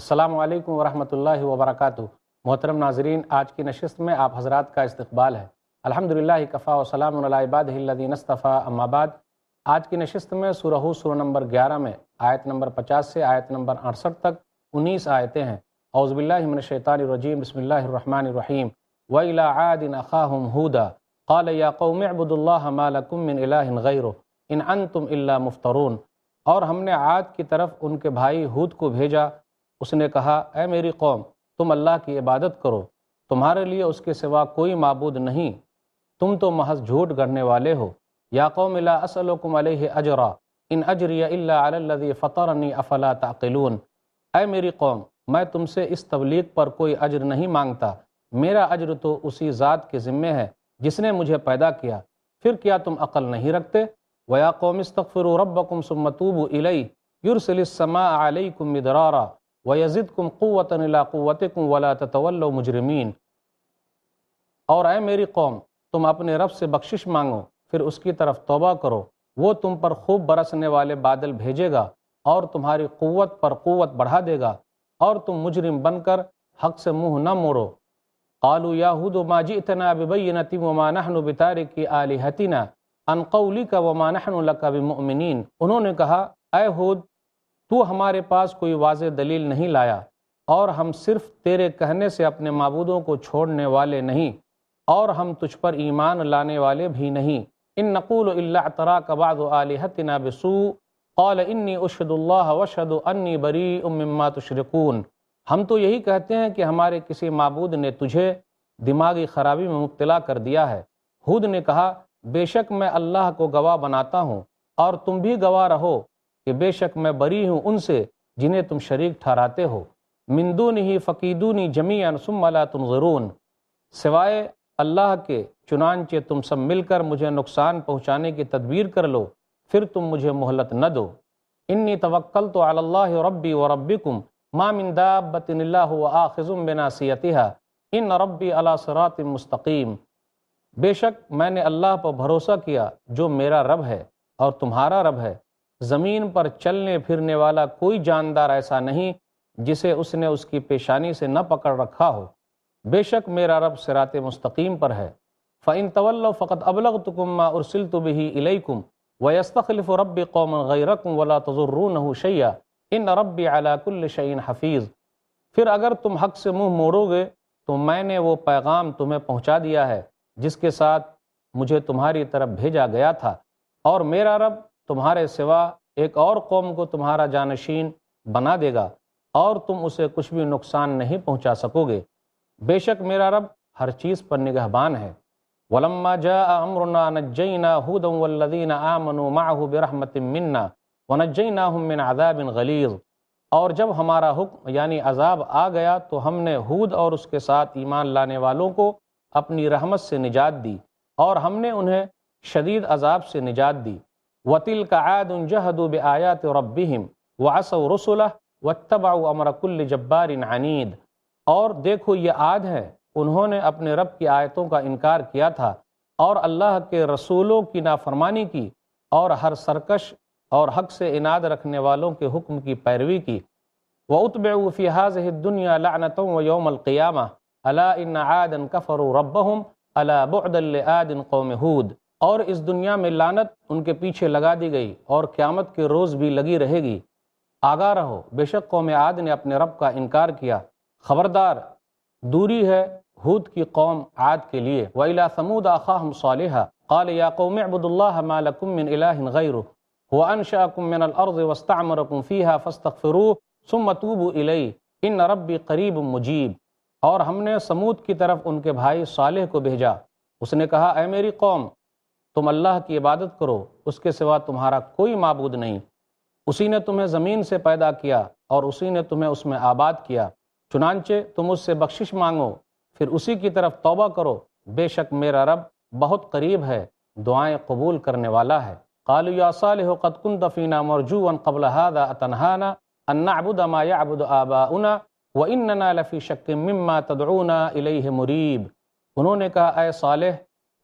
السلام علیکم ورحمۃ اللہ وبرکاتہ۔ محترم ناظرین، آج کی نشست میں آپ حضرات کا استقبال ہے۔ الحمدللہ کفا وسلام علی عبادہ الذین اصطفیٰ، اما بعد۔ آج کی نشست میں سورہ ہود سورہ نمبر 11 میں آیت نمبر 50 سے آیت نمبر 68 تک 19 آیتیں ہیں۔ اعوذ باللہ من الشیطان الرجیم، بسم اللہ الرحمن الرحیم۔ وَإِلَىٰ عَادٍ أَخَاهُمْ هُودًا قَالَ يَا قَوْمِ اعْبُدُوا اللَّهَ مَا لَكُم مِّنْ إِلَٰهٍ غَيْرُهُ إِنْ أَنتُمْ إِلَّا مُفْتَرُونَ۔ اور ہم نے عاد کی طرف ان کے بھائی ہود کو بھیجا، اس نے کہا اے میری قوم، تم اللہ کی عبادت کرو، تمہارے لیے اس کے سوا کوئی معبود نہیں، تم تو محض جھوٹ گڑھنے والے ہو۔ یا قوم لا اسألکم علیہ اجرا ان اجری الا علی الذی فطرنی افلا تعقلون۔ اے میری قوم، میں تم سے اس تبلیغ پر کوئی اجر نہیں مانگتا، میرا اجر تو اسی ذات کے ذمے ہے جس نے مجھے پیدا کیا، پھر کیا تم عقل نہیں رکھتے؟ ویا قوم استغفروا ربکم ثم توبوا الیہ یرسل السماء علیکم مدرارا وَيَزِدْكُمْ قُوَّةً إِلَىٰ قُوَّتِكُمْ وَلَا تَتَوَلَّوْا مُجْرِمِينَ۔ اور اے میری قوم، تم اپنے رب سے بخشش مانگو، پھر اس کی طرف توبہ کرو، وہ تم پر خوب برسنے والے بادل بھیجے گا اور تمہاری قوت پر قوت بڑھا دے گا، اور تم مجرم بن کر حق سے منہ نہ موڑو۔ قالوا یا ہود ما جئتنا ببینۃ وما نحن بتارکی آلہتنا عن قولک وما نحن لک بمؤمنین۔ انہوں نے کہا اے ہود، تو ہمارے پاس کوئی واضح دلیل نہیں لایا، اور ہم صرف تیرے کہنے سے اپنے معبودوں کو چھوڑنے والے نہیں، اور ہم تجھ پر ایمان لانے والے بھی نہیں۔ ان نقول الا اعتراک بعض آلہتنا بسوء قال انی اشہد اللہ واشہد انی بریء مما تشرکون۔ ہم تو یہی کہتے ہیں کہ ہمارے کسی معبود نے تجھے دماغی خرابی میں مبتلا کر دیا ہے۔ ہود نے کہا بے شک میں اللہ کو گواہ بناتا ہوں، اور تم بھی گواہ رہو کہ بے شک میں بری ہوں ان سے جنہیں تم شریک ٹھہراتے ہو۔ من دونہ فکیدونی جمیعا ثم لا تنظرون۔ سوائے اللہ کے چنانچہ تم سب مل کر مجھے نقصان پہنچانے کی تدبیر کر لو، پھر تم مجھے مہلت نہ دو۔ انی توکلت علی اللہ ربی وربکم ما من دابۃ الا هو آخذ بناصیتها ان ربی علی صراط مستقیم۔ بے شک میں نے اللہ پر بھروسہ کیا جو میرا رب ہے اور تمہارا رب ہے، زمین پر چلنے پھرنے والا کوئی جاندار ایسا نہیں جسے اس نے اس کی پیشانی سے نہ پکڑ رکھا ہو، بے شک میرا رب صراط مستقیم پر ہے۔ فَإِن تَوَلَّوْا فَقَدْ أَبْلَغْتُكُم مَّا أُرْسِلْتُ بِهِ إِلَيْكُمْ وَيَسْتَخْلِفُ رَبِّي قَوْمًا غَيْرَكُمْ وَلَا تَضُرُّونَهُ شَيْئًا إِنَّ رَبِّي عَلَىٰ كُلِّ شَيْءٍ حَفِيظٌ۔ پھر اگر تم حق سے منہ موڑو گے تو میں نے وہ پیغام تمہیں پہنچا دیا ہے جس کے ساتھ مجھے تمہاری طرف بھیجا گیا تھا، اور میرا رب تمہارے سوا ایک اور قوم کو تمہارا جانشین بنا دے گا، اور تم اسے کچھ بھی نقصان نہیں پہنچا سکو گے، بے شک میرا رب ہر چیز پر نگہبان ہے۔ وَلَمَّا جَاءَ أَمْرُنَا نَجَّيْنَا هُودًا وَالَّذِينَ آمَنُوا مَعَهُ بِرَحْمَةٍ مِّنَّا وَنَجَّيْنَاهُم مِّنْ عَذَابٍ غَلِيظٍ۔ اور جب ہمارا حکم یعنی عذاب آ گیا تو ہم نے ہود اور اس کے ساتھ ایمان لانے والوں کو اپنی رحمت سے نجات دی، اور ہم نے انہیں شدید عذاب سے نجات دی۔ وَتِلْكَ عَادٌ جَهَدُوا بِآيَاتِ رَبِّهِمْ وَعَصَوْا رُسُلَهُ وَاتَّبَعُوا أَمْرَ كُلِّ جَبَّارٍ عَنِيدٍ۔ اور دیکھو یہ عاد ہے، انہوں نے اپنے رب کی آیتوں کا انکار کیا تھا اور اللہ کے رسولوں کی نافرمانی کی، اور ہر سرکش اور حق سے اناد رکھنے والوں کے حکم کی پیروی کی۔ وَأُتْبِعُوا فِي هَٰذِهِ الدُّنْيَا لَعْنَةً وَيَوْمَ الْقِيَامَةِ أَلَا إِنَّ عَادًا كَفَرُوا رَبَّهُمْ أَلَا بُعْدًا لِعَادٍ قَوْمِ هُودٍ۔ اور اس دنیا میں لعنت ان کے پیچھے لگا دی گئی اور قیامت کے روز بھی لگی رہے گی۔ آگاہ رہو، بے شک قوم عاد نے اپنے رب کا انکار کیا، خبردار دوری ہے ہود کی قوم عاد کے لیے۔ وَإِلَىٰ ثَمُودَ أَخَاهُمْ صَالِحًا قَالَ يَا قَوْمِ اعْبُدُوا اللَّهَ مَا لَكُم مِّنْ إِلَٰهٍ غَيْرُهُ هُوَ أَنشَأَكُم مِّنَ الْأَرْضِ وَاسْتَعْمَرَكُم فِيهَا فَاسْتَغْفِرُوهُ ثُمَّ تُوبُوا إِلَيْهِ إِنَّ رَبِّي قَرِيبٌ مُّجِيبٌ۔ اور ہم نے سمود کی طرف ان کے بھائی صالح کو بھیجا، اس نے کہا اے میری قوم، تم اللہ کی عبادت کرو، اس کے سوا تمہارا کوئی معبود نہیں، اسی نے تمہیں زمین سے پیدا کیا اور اسی نے تمہیں اس میں آباد کیا، چنانچہ تم اس سے بخشش مانگو، پھر اسی کی طرف توبہ کرو، بے شک میرا رب بہت قریب ہے، دعائیں قبول کرنے والا ہے۔ قالوا یا صالح قد كنت فینا مرجوا قبل هذا اتنہانا ان نعبد ما يعبد آباؤنا واننا لفی شک مما تدعونا الیہ مریب۔ انہوں نے کہا اے صالح،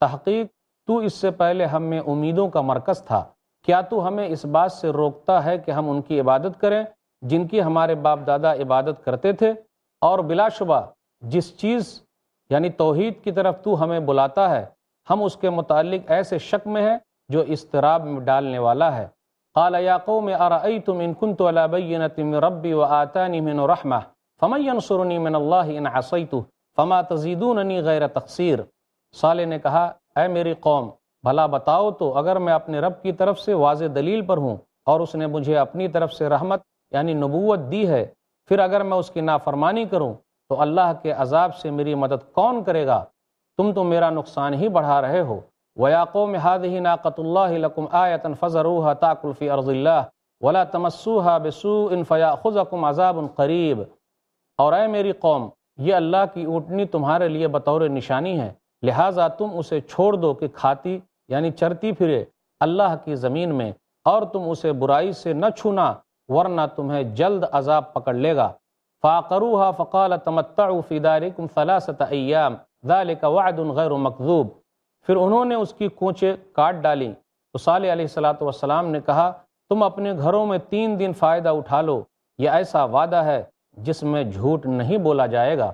تحقیق تو اس سے پہلے ہم میں امیدوں کا مرکز تھا، کیا تو ہمیں اس بات سے روکتا ہے کہ ہم ان کی عبادت کریں جن کی ہمارے باپ دادا عبادت کرتے تھے، اور بلا شبہ جس چیز یعنی توحید کی طرف تو ہمیں بلاتا ہے ہم اس کے متعلق ایسے شک میں ہیں جو اضطراب میں ڈالنے والا ہے۔ قال یا قوم ارأیتم ان کنت علی بینۃ من ربی وآتانی منہ رحمہ فمن ینصرنی من اللہ ان عصیتہ فما تزیدوننی غیر تقصیر۔ صالح نے کہا، اے میری قوم، بھلا بتاؤ تو اگر میں اپنے رب کی طرف سے واضح دلیل پر ہوں اور اس نے مجھے اپنی طرف سے رحمت یعنی نبوت دی ہے، پھر اگر میں اس کی نافرمانی کروں تو اللہ کے عذاب سے میری مدد کون کرے گا؟ تم تو میرا نقصان ہی بڑھا رہے ہو۔ وَيَا قَوْمِ هَٰذِهِ نَاقَةُ اللَّهِ لَكُمْ آيَةً فَذَرُوهَا تَأْكُلْ فِي أَرْضِ اللَّهِ وَلَا تَمَسُّوهَا بِسُوءٍ فَيَأْخُذَكُمْ عَذَابٌ قَرِيبٌ۔ اور اے میری قوم، یہ اللہ کی اونٹنی تمہارے لیے بطور نشانی ہے، لہٰذا تم اسے چھوڑ دو کہ کھاتی یعنی چرتی پھرے اللہ کی زمین میں، اور تم اسے برائی سے نہ چھونا ورنہ تمہیں جلد عذاب پکڑ لے گا۔ فَعَقَرُوهَا فَقَالَ تَمَتَّعُوا فِي دَارِكُمْ ثَلَاثَةَ أَيَّامٍ ذَلِكَ وَعْدٌ غَيْرُ مَكْذُوبٍ۔ پھر انہوں نے اس کی کونچیں کاٹ ڈالیں تو صالح علیہ السلام نے کہا، تم اپنے گھروں میں 3 دن فائدہ اٹھا لو، یہ ایسا وعدہ ہے جس میں جھوٹ نہیں بولا جائے گا۔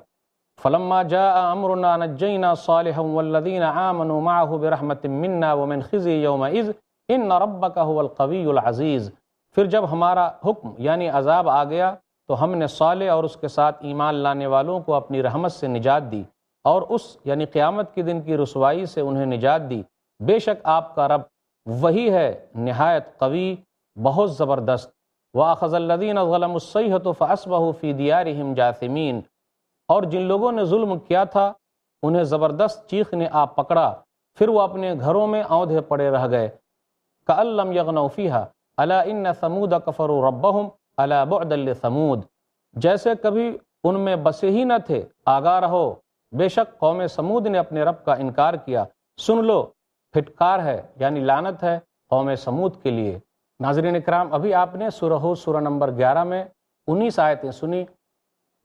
فَلَمَّا جَاءَ أَمْرُنَا نَجَّيْنَا صَالِحًا وَالَّذِينَ آمَنُوا مَعَهُ بِرَحْمَةٍ مِنَّا وَمِنْ خِزْيِ يَوْمَئِذٍ إِنَّ رَبَّكَ هُوَ الْقَوِيُّ الْعَزِيزُ۔ پھر جب ہمارا حکم یعنی عذاب آ گیا تو ہم نے صالح اور اس کے ساتھ ایمان لانے والوں کو اپنی رحمت سے نجات دی اور اس یعنی قیامت کے دن کی رسوائی سے انہیں نجات دی۔ بے شک آپ کا رب وہی ہے نہایت قوی، بہت زبردست۔ وَأَخَذَ الَّذِينَ ظَلَمُوا الصَّيْحَةُ فَأَصْبَحُوا فِي دِيَارِهِمْ جَاثِمِينَ۔ اور جن لوگوں نے ظلم کیا تھا انہیں زبردست چیخ نے آ پکڑا، پھر وہ اپنے گھروں میں اوندھے پڑے رہ گئے۔ كَأَن لَّمْ يَغْنَوْا فِيهَا أَلَا إِنَّ ثَمُودَ كَفَرُوا رَبَّهُمْ أَلَا بُعْدًا لِّثَمُودَ۔ جیسے کبھی ان میں بسے ہی نہ تھے، آگاہ رہو، بے شک قوم سمود نے اپنے رب کا انکار کیا، سن لو، پھٹکار ہے یعنی لعنت ہے قوم سمود کے لیے۔ ناظرین اکرام، ابھی آپ نے سورہ ہود سورہ نمبر 11 میں 19 آیتیں سنی۔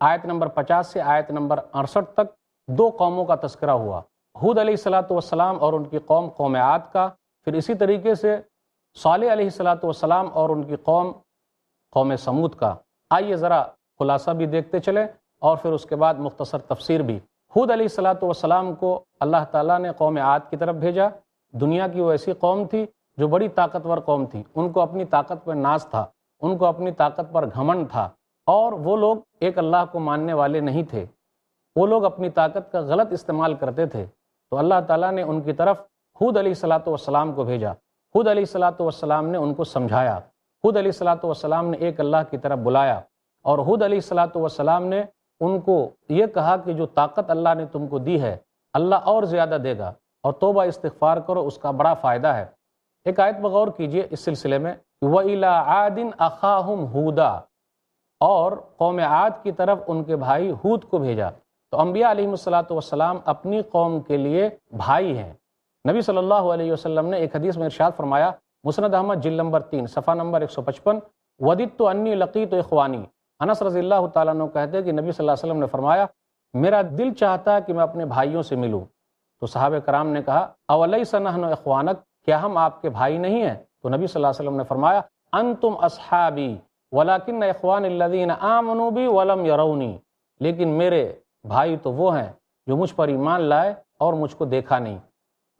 آیت نمبر 50 سے آیت نمبر 68 تک 2 قوموں کا تذکرہ ہوا، ہود علیہ السلام اور ان کی قوم قوم عاد کا، پھر اسی طریقے سے صالح علیہ السلام اور ان کی قوم قوم سمود کا۔ آئیے ذرا خلاصہ بھی دیکھتے چلیں اور پھر اس کے بعد مختصر تفسیر بھی۔ ہود علیہ السلام کو اللہ تعالیٰ نے قوم عاد کی طرف بھیجا۔ دنیا کی وہ ایسی قوم تھی جو بڑی طاقتور قوم تھی، ان کو اپنی طاقت پر ناز تھا، ان کو اپنی طاقت پر گھمنڈ تھا، اور وہ لوگ ایک اللہ کو ماننے والے نہیں تھے، وہ لوگ اپنی طاقت کا غلط استعمال کرتے تھے۔ تو اللہ تعالیٰ نے ان کی طرف ہود علیہ السلام کو بھیجا۔ ہود علیہ السلام نے ان کو سمجھایا، ہود علیہ السلام نے ایک اللہ کی طرف بلایا، اور ہود علیہ السلام نے ان کو یہ کہا کہ جو طاقت اللہ نے تم کو دی ہے اللہ اور زیادہ دے گا، اور توبہ استغفار کرو، اس کا بڑا فائدہ ہے۔ ایک آیت پر غور کیجئے اس سلسلے میں، وَإِلَىٰ عَادٍ أَخَاهُمْ هُودًا، اور قوم عاد کی طرف ان کے بھائی ہود کو بھیجا۔ تو انبیاء علیہ السلام اپنی قوم کے لیے بھائی ہیں۔ نبی صلی اللہ علیہ وسلم نے ایک حدیث میں ارشاد فرمایا، مسند احمد جلد نمبر 3 صفحہ نمبر 155، وَدِدتُّ أَنِّي لَقِيتُ إِخْوَانِي۔ انس رضی اللہ تعالیٰ عنہ کہتے ہیں کہ نبی صلی اللہ علیہ وسلم نے فرمایا، میرا دل چاہتا ہے کہ میں اپنے بھائیوں سے ملوں۔ تو صحابہ کرام نے کہا، اولیس نحن اخوانک، کیا ہم آپ کے بھائی نہیں ہیں؟ تو نبی صلی اللہ علیہ وسلم نے فرمایا، انتم اصحابی ولکن اخوان الذین آمنوا بی ولم یرونی، لیکن میرے بھائی تو وہ ہیں جو مجھ پر ایمان لائے اور مجھ کو دیکھا نہیں۔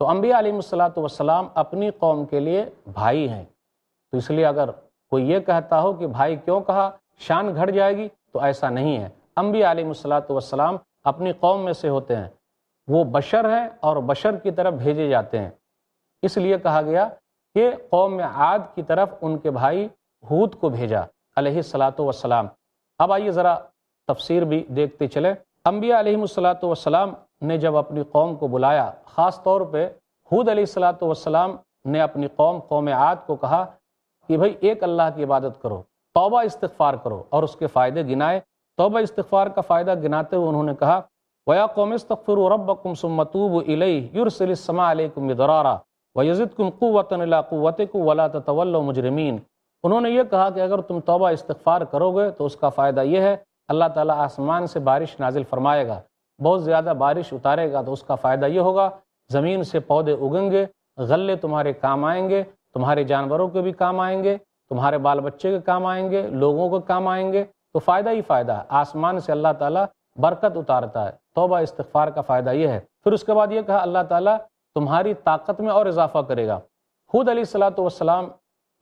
تو انبیاء علیہ السلام اپنی قوم کے لیے بھائی ہیں۔ تو اس لیے اگر کوئی یہ کہتا ہو کہ بھائی کیوں کہا، شان گھٹ جائے گی، تو ایسا نہیں ہے۔ انبیاء علیہ السلام اپنی قوم میں سے ہوتے ہیں، وہ بشر ہیں اور بشر کی طرف بھیجے جاتے ہیں۔ اس لیے کہا گیا کہ قوم عاد کی طرف ان کے بھائی ہود کو بھیجا علیہ السلام۔ اب آئیے ذرا تفسیر بھی دیکھتے چلے۔ انبیاء علیہ السلام نے جب اپنی قوم کو بلایا، خاص طور پہ ہود علیہ السلام نے اپنی قوم عاد کو کہا کہ بھئی ایک اللہ کی عبادت کرو، توبہ استغفار کرو، اور اس کے فائدے گنائے۔ توبہ استغفار کا فائدہ گناتے ہوئے انہوں نے کہا، وَيَا قَوْمِ اسْتَغْفِرُوا رَبَّكُمْ ثُمَّ تُوبُوا إِلَيْهِ يُرْسِلِ السَّمَاءَ عَلَيْكُمْ مِدْرَارًا وَيَزِدْكُمْ قُوَّةً إِلَىٰ قُوَّتِكُمْ وَلَا تَتَوَلَّوْا مُجْرِمِينَ۔ انہوں نے یہ کہا کہ اگر تم توبہ استغفار کرو گے تو اس کا فائدہ یہ ہے، اللہ تعالیٰ آسمان سے بارش نازل فرمائے گا، بہت زیادہ بارش اتارے گا، تو اس کا فائدہ یہ ہوگا زمین سے پودے اگیں گے، غلے تمہارے کام آئیں گے، تمہارے جانوروں کے بھی کام آئیں گے، تمہارے بال بچے کے کام آئیں گے، لوگوں کے کام آئیں گے، تو فائدہ ہی فائدہ ہے۔ آسمان سے اللہ تعالیٰ برکت اتارتا ہے۔ توبہ استغفار کا فائدہ یہ ہے۔ پھر اس کے بعد یہ کہا اللہ تعالیٰ تمہاری طاقت میں اور اضافہ کرے گا۔ ہود علیہ الصلوۃ والسلام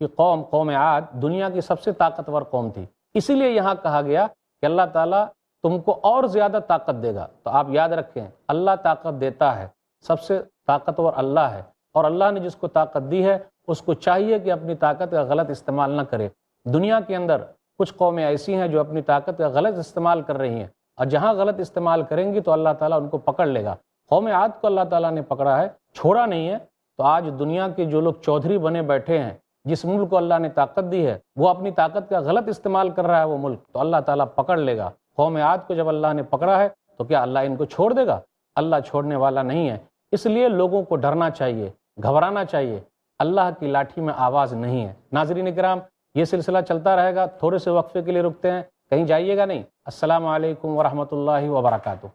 کی قوم عاد دنیا کی سب سے طاقتور قوم تھی، اسی لیے یہاں کہا گیا کہ اللہ تعالیٰ تم کو اور زیادہ طاقت دے گا۔ تو آپ یاد رکھیں اللہ طاقت دیتا ہے، سب سے طاقتور اللہ ہے، اور اللہ نے جس کو طاقت دی ہے اس کو چاہیے کہ اپنی طاقت کا غلط استعمال نہ کرے۔ دنیا کے اندر کچھ قومیں ایسی ہیں جو اپنی طاقت کا غلط استعمال کر رہی ہیں، اور جہاں غلط استعمال کریں گی تو اللہ تعالیٰ ان کو پکڑ لے گا۔ قوم عاد کو اللہ تعالیٰ نے پکڑا ہے، چھوڑا نہیں ہے۔ تو آج دنیا کے جو لوگ چودھری بنے بیٹھے ہیں، جس ملک کو اللہ نے طاقت دی ہے وہ اپنی طاقت کا غلط استعمال کر رہا ہے وہ ملک، تو اللہ تعالیٰ پکڑ لے گا۔ قوم عاد کو جب اللہ نے پکڑا ہے تو کیا اللہ ان کو چھوڑ دے گا؟ اللہ چھوڑنے والا نہیں ہے۔ اس لیے لوگوں کو ڈرنا چاہیے، گھبرانا چاہیے، اللہ کی لاٹھی میں آواز نہیں ہے۔ ناظرین کرام، یہ سلسلہ چلتا رہے گا، تھوڑے سے وقفے کے لیے رکتے ہیں، کہیں جائیے گا نہیں۔ السلام علیکم ورحمۃ اللہ وبرکاتہ۔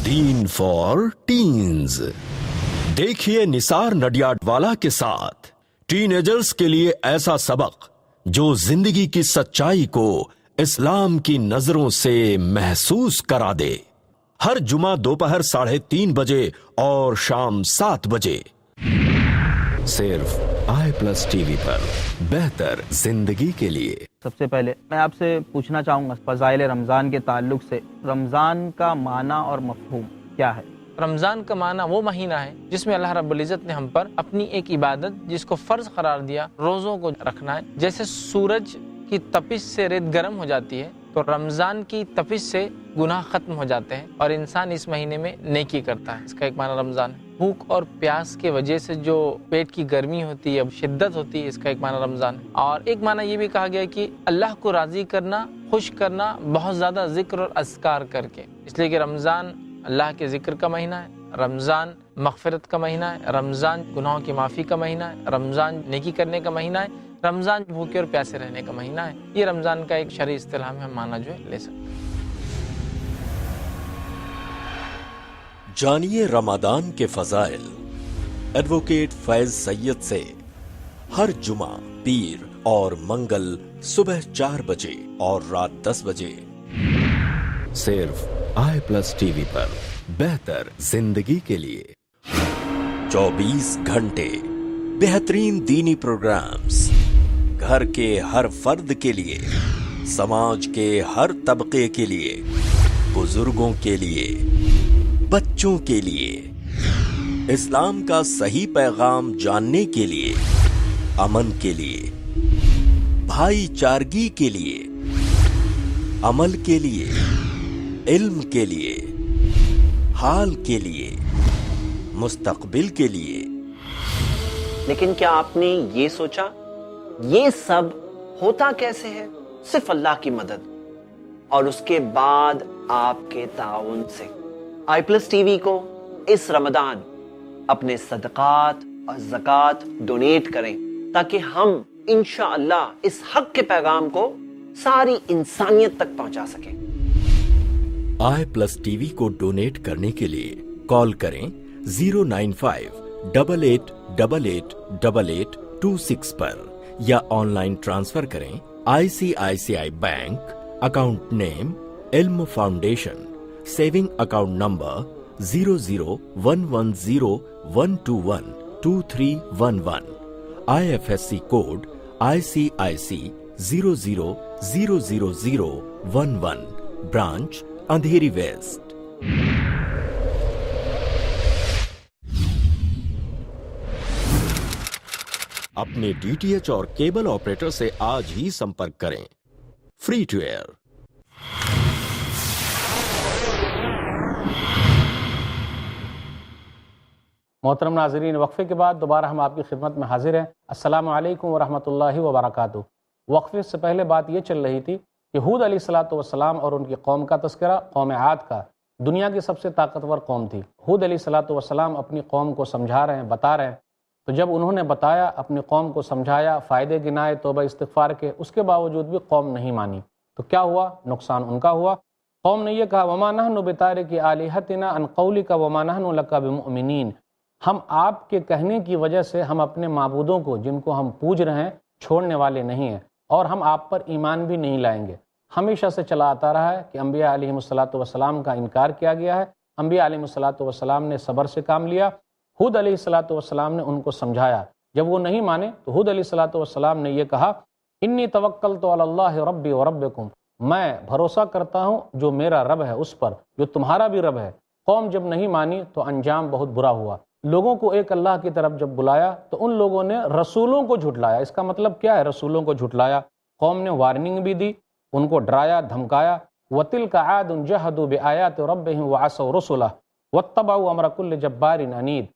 دین فار ٹینز، دیکھیے نثار نڈیاڈوالا کے ساتھ ٹین ایجرز کے لیے ایسا سبق جو زندگی کی سچائی کو اسلام کی نظروں سے محسوس کرا دے۔ ہر جمعہ دوپہر 3:30 بجے اور شام 7 بجے، صرف i+ TV پر، بہتر زندگی کے لیے۔ سب سے پہلے میں آپ سے پوچھنا چاہوں گا فضائل رمضان کے تعلق سے، رمضان کا معنی اور مفہوم کیا ہے؟ رمضان کا معنی وہ مہینہ ہے جس میں اللہ رب العزت نے ہم پر اپنی ایک عبادت جس کو فرض قرار دیا، روزوں کو رکھنا ہے۔ جیسے سورج کی تپش سے ریت گرم ہو جاتی ہے تو رمضان کی تپش سے گناہ ختم ہو جاتے ہیں اور انسان اس مہینے میں نیکی کرتا ہے۔ اس کا ایک معنی رمضان ہے۔ بھوک اور پیاس کی وجہ سے جو پیٹ کی گرمی ہوتی ہے، شدت ہوتی ہے، اس کا ایک معنی رمضان ہے۔ اور ایک معنی یہ بھی کہا گیا کہ اللہ کو راضی کرنا، خوش کرنا بہت زیادہ ذکر اور اذکار کر کے، اس لیے کہ رمضان اللہ کے ذکر کا مہینہ ہے، رمضان مغفرت کا مہینہ ہے، رمضان گناہوں کی معافی کا مہینہ ہے، رمضان نیکی کرنے کا مہینہ ہے، رمضان بھوکے اور پیاسے رہنے کا مہینہ ہے۔ یہ رمضان کا ایک شرعی اصطلاح میں ہم معنی جو ہے لے سکتے ہیں۔ جانیے رمضان کے فضائل ایڈوکیٹ فیض سید سے، ہر جمعہ، پیر اور منگل صبح 4 بجے اور رات 10 بجے، صرف i+ TV پر، بہتر زندگی کے لیے۔ 24 گھنٹے بہترین دینی پروگرامز، گھر کے ہر فرد کے لیے، سماج کے ہر طبقے کے لیے، بزرگوں کے لیے، بچوں کے لیے، اسلام کا صحیح پیغام جاننے کے لیے، امن کے لیے، بھائی چارگی کے لیے، عمل کے لیے، علم کے لیے، حال کے لیے، مستقبل کے لیے۔ لیکن کیا آپ نے یہ سوچا یہ سب ہوتا کیسے ہے؟ صرف اللہ کی مدد اور اس کے بعد آپ کے تعاون سے۔ i+ TV کو اس رمضان اپنے صدقات اور زکوٰۃ ڈونیٹ کریں تاکہ ہم انشاءاللہ اس حق کے پیغام کو ساری انسانیت تک پہنچا سکیں۔ i+ TV کو ڈونیٹ کرنے کے لیے کال کریں 09588888826 پر، یا آن لائن ٹرانسفر کریں ICICI bank, account name Ilm foundation, saving account number 001121212311، IFSC code ICIC 00000011، branch Andheri west. اپنے DTH اور کیبل آپریٹر سے آج ہی سمپرک کریں۔ Free to air. محترم ناظرین، وقفے کے بعد دوبارہ ہم آپ کی خدمت میں حاضر ہیں۔ السلام علیکم ورحمۃ اللہ وبرکاتہ۔ وقفے سے پہلے بات یہ چل رہی تھی کہ ہود علیہ الصلوۃ والسلام اور ان کی قوم کا تذکرہ، قوم عاد کا، دنیا کی سب سے طاقتور قوم تھی۔ ہود علیہ الصلوۃ والسلام اپنی قوم کو سمجھا رہے ہیں، بتا رہے ہیں، تو جب انہوں نے بتایا، اپنی قوم کو سمجھایا، فائدے گنائے توبہ استغفار کے، اس کے باوجود بھی قوم نہیں مانی، تو کیا ہوا؟ نقصان ان کا ہوا۔ قوم نے یہ کہا وما نحن بتارک آلہتنا عن قولک وما نحن لک بمؤمنین، ہم آپ کے کہنے کی وجہ سے ہم اپنے معبودوں کو جن کو ہم پوج رہے ہیں چھوڑنے والے نہیں ہیں، اور ہم آپ پر ایمان بھی نہیں لائیں گے۔ ہمیشہ سے چلا آتا رہا ہے کہ انبیاء علیہم الصلاۃ والسلام کا انکار کیا گیا ہے، انبیاء علیہم الصلاۃ والسلام نے صبر سے کام لیا۔ ہود علیہ الصلاۃ والسلام نے ان کو سمجھایا، جب وہ نہیں مانے تو ہود علیہ الصلاۃ والسلام نے یہ کہا انی توکلت علی اللہ ربی و ربکم، میں بھروسہ کرتا ہوں جو میرا رب ہے اس پر جو تمہارا بھی رب ہے۔ قوم جب نہیں مانی تو انجام بہت برا ہوا۔ لوگوں کو ایک اللہ کی طرف جب بلایا تو ان لوگوں نے رسولوں کو جھٹلایا۔ اس کا مطلب کیا ہے رسولوں کو جھٹلایا؟ قوم نے وارننگ بھی دی، ان کو ڈرایا دھمکایا۔ وَتِلْكَ عَادٌ جَحَدُوا بِآيَاتِ رَبِّهِمْ وَعَصَوْا رُسُلَهُ وَاتَّبَعُوا أَمْرَ كُلِّ جَبَّارٍ عَنِيدٍ۔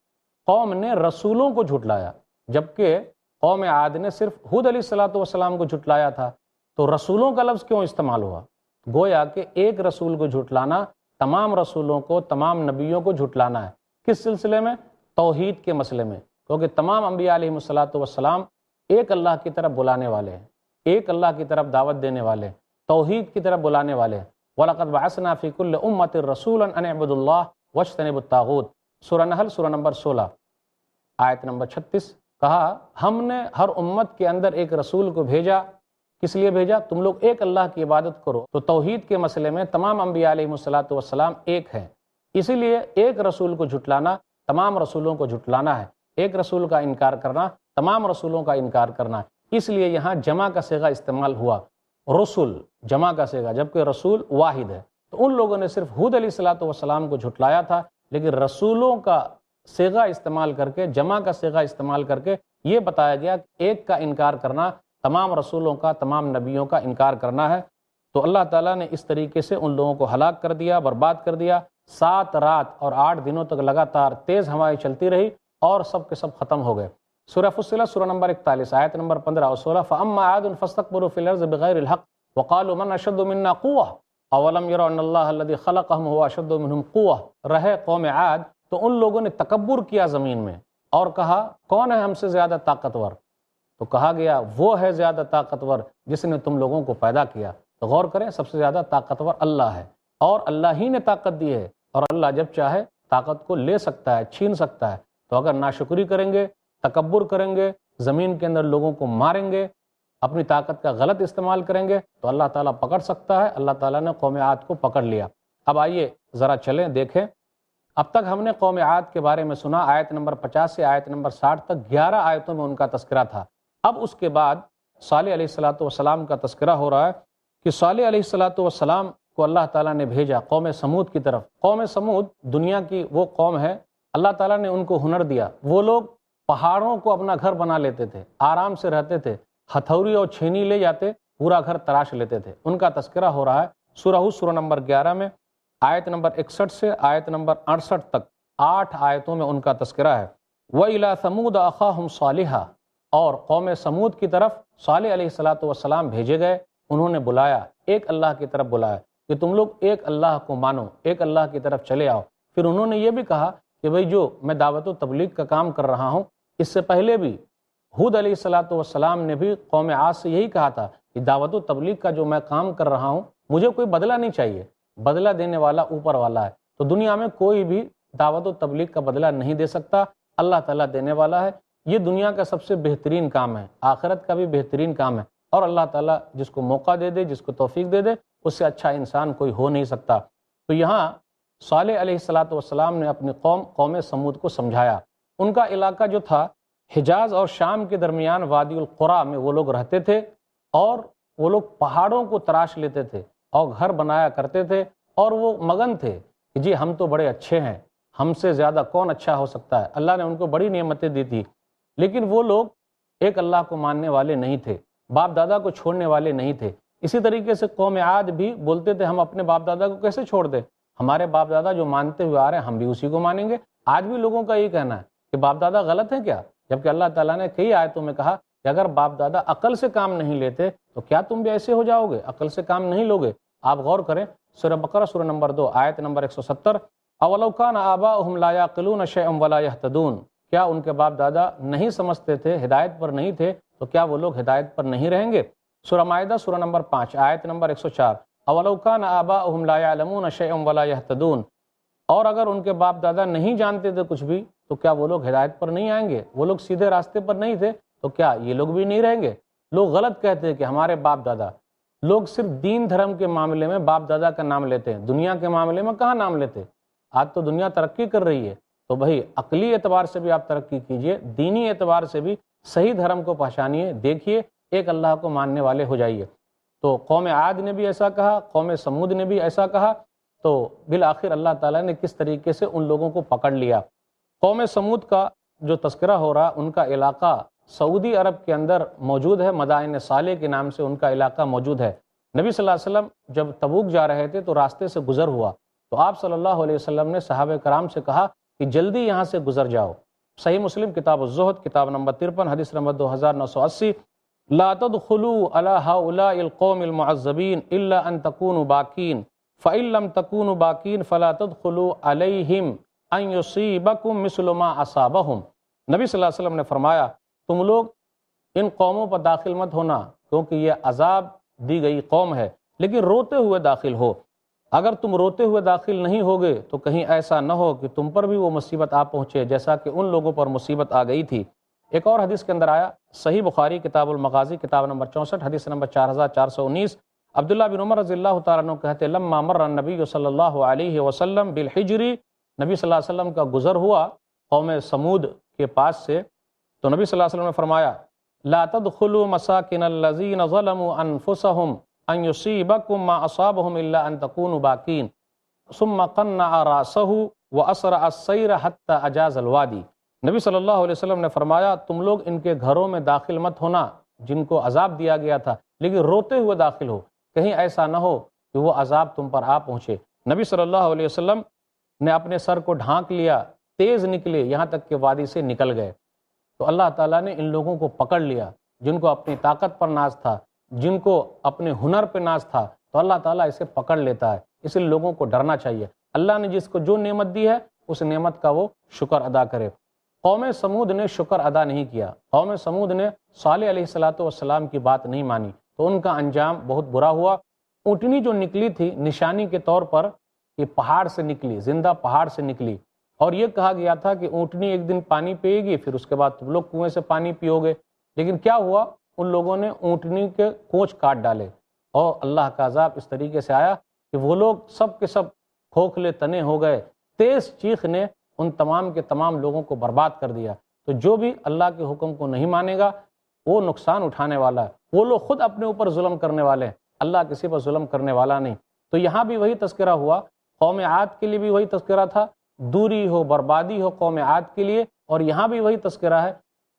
قوم نے رسولوں کو جھٹلایا، جبکہ قوم عاد نے صرف ہود علیہ الصلاۃ والسلام کو جھٹلایا تھا، تو رسولوں کا لفظ کیوں استعمال ہوا؟ گویا کہ ایک رسول کو جھٹلانا تمام رسولوں کو، تمام نبیوں کو جھٹلانا ہے۔ کس سلسلے میں؟ توحید کے مسئلے میں، کیونکہ تمام انبیاء علیہ الصلاۃ والسلام ایک اللہ کی طرف بلانے والے ہیں، ایک اللہ کی طرف دعوت دینے والے ہیں، توحید کی طرف بلانے والے ہیں۔ وَلَقَدْ بَعَثْنَا فِي كُلِّ أُمَّةٍ رَسُولًا أَنِ اعْبُدُوا اللَّهَ وَاجْتَنِبُوا الطَّاغُوتَ، سورہ نحل سورہ نمبر 16 آیت نمبر 36۔ کہا ہم نے ہر امت کے اندر ایک رسول کو بھیجا، کس لیے بھیجا؟ تم لوگ ایک اللہ کی عبادت کرو۔ تو توحید کے مسئلے میں تمام انبیاء علیہ الصلاۃ والسلام ایک ہیں، اسی لیے ایک رسول کو جھٹلانا تمام رسولوں کو جھٹلانا ہے، ایک رسول کا انکار کرنا تمام رسولوں کا انکار کرنا ہے۔ اس لیے یہاں جمع کا صیغہ استعمال ہوا، رسول جمع کا صیغہ، جبکہ رسول واحد ہے۔ تو ان لوگوں نے صرف ہود علیہ الصلاۃ والسلام کو جھٹلایا تھا، لیکن رسولوں کا صیغہ استعمال کر کے، جمع کا صیغہ استعمال کر کے یہ بتایا گیا کہ ایک کا انکار کرنا تمام رسولوں کا، تمام نبیوں کا انکار کرنا ہے۔ تو اللہ تعالیٰ نے اس طریقے سے ان لوگوں کو ہلاک کر دیا، برباد کر دیا۔ 7 رات اور 8 دنوں تک لگاتار تیز ہوائیں چلتی رہی اور سب کے سب ختم ہو گئے۔ سورہ فصلت سورہ نمبر 41 آیت نمبر 15 اور 16۔ فَأَمَّا عَادٌ فَاسْتَكْبَرُوا فِي الْأَرْضِ بِغَيْرِ الْحَقِّ وَقَالُوا مَنْ أَشَدُّ مِنَّا قُوَّةً أَوَلَمْ يَرَوْا أَنَّ اللَّهَ الَّذِي خَلَقَهُمْ هُوَ أَشَدُّ مِنْهُمْ قُوَّةً۔ رہے قوم عاد تو ان لوگوں نے تکبر کیا زمین میں اور کہا کون ہے ہم سے زیادہ طاقتور؟ تو کہا گیا وہ ہے زیادہ طاقتور جس نے تم لوگوں کو پیدا کیا۔ تو غور کریں، سب سے زیادہ طاقتور اللہ ہے، اور اللہ ہی نے طاقت دی ہے، اور اللہ جب چاہے طاقت کو لے سکتا ہے، چھین سکتا ہے۔ تو اگر ناشکری کریں گے، تکبر کریں گے، زمین کے اندر لوگوں کو ماریں گے، اپنی طاقت کا غلط استعمال کریں گے تو اللہ تعالیٰ پکڑ سکتا ہے۔ اللہ تعالیٰ نے قوم عاد کو پکڑ لیا۔ اب آئیے ذرا چلیں دیکھیں، اب تک ہم نے قوم عاد کے بارے میں سنا، آیت نمبر 50 سے آیت نمبر 60 تک 11 آیتوں میں ان کا تذکرہ تھا۔ اب اس کے بعد صالح علیہ الصلاۃ والسلام کا تذکرہ ہو رہا ہے کہ صالح علیہ الصلاۃ والسلام کو اللہ تعالیٰ نے بھیجا قوم سمود کی طرف۔ قوم سمود دنیا کی وہ قوم ہے، اللہ تعالیٰ نے ان کو ہنر دیا، وہ لوگ پہاڑوں کو اپنا گھر بنا لیتے تھے، آرام سے رہتے تھے، ہتھوڑی اور چھینی لے جاتے، پورا گھر تراش لیتے تھے۔ ان کا تذکرہ ہو رہا ہے سورہ ہود سورہ نمبر 11 میں، آیت نمبر 61 سے آیت نمبر 68 تک 8 آیتوں میں ان کا تذکرہ ہے۔ وَإِلَىٰ ثَمُودَ أَخَاهُمْ صَالِحًا، اور قوم سمود کی طرف صالح علیہ الصلاۃ والسلام بھیجے گئے، انہوں نے بلایا، ایک اللہ کی طرف بلایا کہ تم لوگ ایک اللہ کو مانو، ایک اللہ کی طرف چلے آؤ۔ پھر انہوں نے یہ بھی کہا کہ بھئی جو میں دعوت و تبلیغ کا کام کر رہا ہوں، اس سے پہلے بھی ہود علیہ الصلاۃ والسلام نے بھی قوم عاد سے یہی کہا تھا کہ دعوت و تبلیغ کا جو میں کام کر رہا ہوں مجھے کوئی بدلہ نہیں چاہیے، بدلہ دینے والا اوپر والا ہے۔ تو دنیا میں کوئی بھی دعوت و تبلیغ کا بدلہ نہیں دے سکتا، اللہ تعالیٰ دینے والا ہے۔ یہ دنیا کا سب سے بہترین کام ہے، آخرت کا بھی بہترین کام ہے، اور اللہ تعالیٰ جس کو موقع دے دے، جس کو توفیق دے دے، اس سے اچھا انسان کوئی ہو نہیں سکتا۔ تو یہاں صالح علیہ الصلاۃ والسلام نے اپنی قوم سمود کو سمجھایا۔ ان کا علاقہ جو تھا حجاز اور شام کے درمیان وادی القریٰ میں وہ لوگ رہتے تھے، اور وہ لوگ پہاڑوں کو تراش لیتے تھے اور گھر بنایا کرتے تھے، اور وہ مگن تھے کہ جی ہم تو بڑے اچھے ہیں، ہم سے زیادہ کون اچھا ہو سکتا ہے۔ اللہ نے ان کو بڑی نعمتیں دی تھی، لیکن وہ لوگ ایک اللہ کو ماننے والے نہیں تھے، باپ دادا کو چھوڑنے والے نہیں تھے۔ اسی طریقے سے قوم عاد بھی بولتے تھے ہم اپنے باپ دادا کو کیسے چھوڑ دیں، ہمارے باپ دادا جو مانتے ہوئے آ رہے ہیں ہم بھی اسی کو مانیں گے۔ آج بھی لوگوں کا یہی کہنا ہے کہ باپ دادا غلط ہیں کیا، جبکہ اللہ تعالیٰ نے کئی آیتوں میں کہا کہ اگر باپ دادا عقل سے کام نہیں لیتے تو کیا تم بھی ایسے ہو جاؤ گے، عقل سے کام نہیں لوگے۔ آپ غور کریں سورہ بقرہ سورہ نمبر 2 آیت نمبر 170، اولو کان آباؤہم لا یعقلون شیئا ولا یہتدون، کیا ان کے باپ دادا نہیں سمجھتے تھے، ہدایت پر نہیں تھے، تو کیا وہ لوگ ہدایت پر نہیں رہیں گے۔ سورہ مائدہ سورہ نمبر 5 آیت نمبر 104، اولو کان آباؤہم لا یعلمون شیئا ولا یہتدون، اور اگر ان کے باپ دادا نہیں جانتے تھے کچھ بھی تو کیا وہ لوگ ہدایت پر نہیں آئیں گے؟ وہ لوگ سیدھے راستے پر نہیں تھے تو کیا یہ لوگ بھی نہیں رہیں گے؟ لوگ غلط کہتے ہیں کہ ہمارے باپ دادا، لوگ صرف دین دھرم کے معاملے میں باپ دادا کا نام لیتے ہیں، دنیا کے معاملے میں کہاں نام لیتے؟ آج تو دنیا ترقی کر رہی ہے، تو بھائی عقلی اعتبار سے بھی آپ ترقی کیجئے، دینی اعتبار سے بھی صحیح دھرم کو پہچانیے، دیکھیے، ایک اللہ کو ماننے والے ہو جائیے۔ تو قوم عاد نے بھی ایسا کہا، قوم سمود نے بھی ایسا کہا، تو بالآخر اللہ تعالیٰ نے کس طریقے سے ان لوگوں کو پکڑ لیا۔ قوم سمود کا جو تذکرہ ہو رہا، ان کا علاقہ سعودی عرب کے اندر موجود ہے، مدائن صالح کے نام سے ان کا علاقہ موجود ہے۔ نبی صلی اللہ علیہ وسلم جب تبوک جا رہے تھے تو راستے سے گزر ہوا، تو آپ صلی اللہ علیہ وسلم نے صحابہ کرام سے کہا کہ جلدی یہاں سے گزر جاؤ۔ صحیح مسلم کتاب الزہد کتاب نمبر 53 حدیث نمبر 2980، لا تدخلوا على هؤلاء القوم المعذبين الا ان تكونوا باكين فان لم تكونوا باكين فلا تدخلوا عليهم ان يصيبكم مثل ما اصابهم۔ نبی صلی اللہ علیہ وسلم نے فرمایا تم لوگ ان قوموں پر داخل مت ہونا، کیونکہ یہ عذاب دی گئی قوم ہے، لیکن روتے ہوئے داخل ہو۔ اگر تم روتے ہوئے داخل نہیں ہوگے تو کہیں ایسا نہ ہو کہ تم پر بھی وہ مصیبت آ پہنچے جیسا کہ ان لوگوں پر مصیبت آ گئی تھی۔ ایک اور حدیث کے اندر آیا، صحیح بخاری کتاب المغازی کتاب نمبر 64 حدیث نمبر 4419، عبداللہ بن عمر رضی اللہ تعالیٰ عنہ کہتے لما مر النبی صلی اللہ علیہ وسلم بالحجر، نبی صلی اللہ علیہ وسلم کا گزر ہوا قوم سمود کے پاس سے، تو نبی صلی اللہ علیہ وسلم نے فرمایا لا تدخلوا مساکن الذین ظلموا انفسهم ان یصیبکم ما اصابهم الا ان تکونوا باکین ثم قنع راسه واسرع السیر حتی اجاز الوادی۔ نبی صلی اللہ علیہ وسلم نے فرمایا تم لوگ ان کے گھروں میں داخل مت ہونا جن کو عذاب دیا گیا تھا، لیکن روتے ہوئے داخل ہو، کہیں ایسا نہ ہو کہ وہ عذاب تم پر آ پہنچے۔ نبی صلی اللہ علیہ وسلم نے اپنے سر کو ڈھانک لیا، تیز نکلے یہاں تک کہ وادی سے نکل گئے، تو اللہ تعالیٰ نے ان لوگوں کو پکڑ لیا جن کو اپنی طاقت پر ناز تھا، جن کو اپنے ہنر پہ ناز تھا، تو اللہ تعالیٰ اسے پکڑ لیتا ہے۔ اس لیے لوگوں کو ڈرنا چاہیے، اللہ نے جس کو جو نعمت دی ہے اس نعمت کا وہ شکر ادا کرے۔ قوم سمود نے شکر ادا نہیں کیا، قوم سمود نے صالح علیہ السلام کی بات نہیں مانی، تو ان کا انجام بہت برا ہوا۔ اونٹنی جو نکلی تھی نشانی کے طور پر، یہ پہاڑ سے نکلی، زندہ پہاڑ سے نکلی، اور یہ کہا گیا تھا کہ اونٹنی ایک دن پانی پیے گی، پھر اس کے بعد تم لوگ کنویں سے پانی پیو گے، لیکن کیا ہوا، ان لوگوں نے اونٹنی کے کونچ کاٹ ڈالے، اور اللہ کا عذاب اس طریقے سے آیا کہ وہ لوگ سب کے سب کھوکھلے تنے ہو گئے، تیز چیخ نے ان تمام کے تمام لوگوں کو برباد کر دیا۔ تو جو بھی اللہ کے حکم کو نہیں مانے گا وہ نقصان اٹھانے والا ہے، وہ لوگ خود اپنے اوپر ظلم کرنے والے ہیں، اللہ کسی پر ظلم کرنے والا نہیں۔ تو یہاں بھی وہی تذکرہ ہوا، قوم عاد کے لیے بھی وہی تذکرہ تھا، دوری ہو بربادی ہو قوم عاد کے لیے، اور یہاں بھی وہی تذکرہ ہے،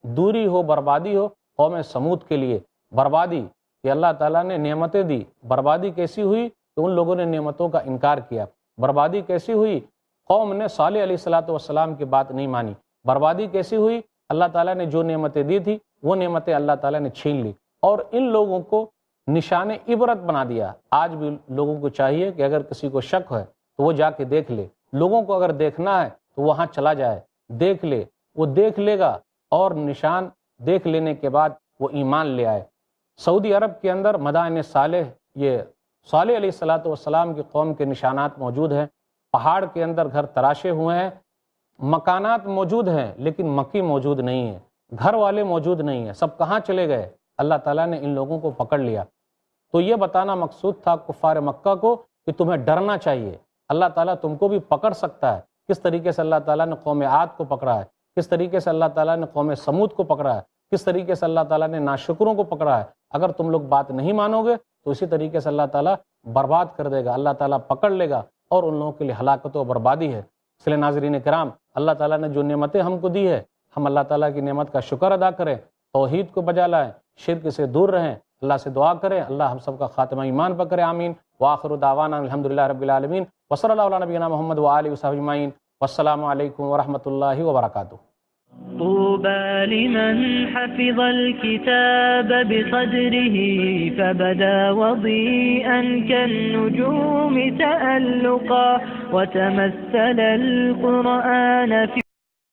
دوری ہو بربادی ہو قوم سمود کے لیے۔ بربادی کہ اللہ تعالیٰ نے نعمتیں دی، بربادی کیسی ہوئی کہ ان لوگوں نے نعمتوں کا انکار کیا۔ بربادی کیسی ہوئی، قوم نے صالح علیہ السلام کی بات نہیں مانی۔ بربادی کیسی ہوئی، اللہ تعالیٰ نے جو نعمتیں دی تھی وہ نعمتیں اللہ تعالیٰ نے چھین لی، اور ان لوگوں کو نشان عبرت بنا دیا۔ آج بھی لوگوں کو چاہیے کہ اگر کسی کو شک ہے تو وہ جا کے دیکھ لے، لوگوں کو اگر دیکھنا ہے تو وہاں چلا جائے، دیکھ لے، وہ دیکھ لے گا، اور نشان دیکھ لینے کے بعد وہ ایمان لے آئے۔ سعودی عرب کے اندر مدائن صالح، یہ صالح علیہ السلام کی قوم کے نشانات موجود ہیں، پہاڑ کے اندر گھر تراشے ہوئے ہیں، مکانات موجود ہیں لیکن مکی موجود نہیں ہے، گھر والے موجود نہیں ہیں، سب کہاں چلے گئے؟ اللہ تعالیٰ نے ان لوگوں کو پکڑ لیا۔ تو یہ بتانا مقصود تھا کفار مکہ کو کہ تمہیں ڈرنا چاہیے، اللہ تعالیٰ تم کو بھی پکڑ سکتا ہے۔ کس طریقے سے اللہ تعالیٰ نے قوم عاد کو پکڑا ہے، کس طریقے سے اللہ تعالیٰ نے قوم سمود کو پکڑا ہے، کس طریقے سے اللہ تعالیٰ نے ناشکروں کو پکڑا ہے۔ اگر تم لوگ بات نہیں مانو گے تو اسی طریقے سے اللہ تعالیٰ برباد کر دے گا، اللہ تعالیٰ پکڑ لے گا، اور ان لوگوں کے لیے ہلاکت و بربادی ہے۔ اس لیے ناظرین کرام، اللہ تعالیٰ نے جو نعمتیں ہم کو دی ہے، ہم اللہ تعالیٰ کی نعمت کا شکر ادا کریں، توحید کو بجا لائیں، شرک سے دور رہیں، اللہ سے دعا کریں، اللہ ہم سب کا خاتمہ ایمان پر کرے، آمین۔ وآخر دعوانا الحمدللہ رب العالمین، وصلی اللہ علی نبینا محمد وآلہ وصحبہ اجمعین، والسلام علیکم ورحمۃ اللہ وبرکاتہ۔ طوبى لمن حفظ الكتاب بقدره فبدا وضيئا كالنجوم تألقا وتمثل القرآن في